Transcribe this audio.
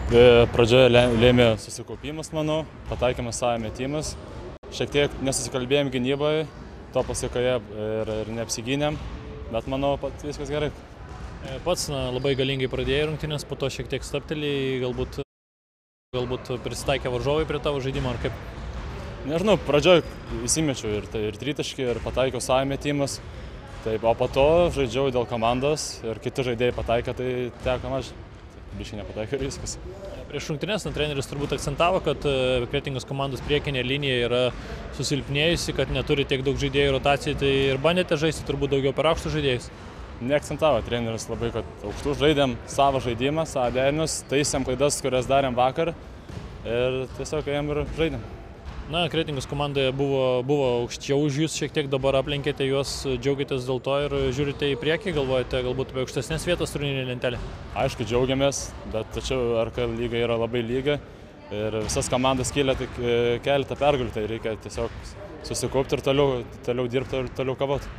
Pradžioje lėmė susikaupimas, manau, pataikymas savo metimus. Šiek tiek nesusikalbėjom gynyboje, to pasiekoje ir neapsigynėm, bet manau, viskas gerai. Pats labai galingai pradėjai rungtynės, po to šiek tiek stabtelėjai, galbūt prisitaikė varžovai prie tavo žaidimo, ar kaip? Nežinau, pradžioj įsimečiau ir tritaškį, ir pataikiau savo metimus. Taip, o po to žaidžiau dėl komandos ir kiti žaidėjai pataikė, tai teko aš biškai nepataikė ir viskas. Prieš rungtynes treneris turbūt akcentavo, kad Kretingos komandos priekinė linija yra susilpnėjusi, kad neturi tiek daug žaidėjų rotacijai, tai ir bandėte žaisti turbūt daugiau per aukštus žaidėjus? Neakcentavo treneris labai, kad aukštų žaidėm savo žaidimą, savo derinius, taisėm klaidas, kurias darėm vakar ir tiesiog ėjom ir žaidėm. Na, Kretingos komandoje buvo aukščiau už jūs, šiek tiek dabar aplenkėte juos, džiaugiatės dėl to ir žiūrite į priekį, galvojate galbūt apie aukštesnės vietos turnyrinė lentelė? Aišku, džiaugiamės, bet tačiau RKL lyga yra labai lyga ir visas komandas kėlė tik keletą pergalių, tai reikia tiesiog susikaupti ir toliau dirbti ir toliau kovoti.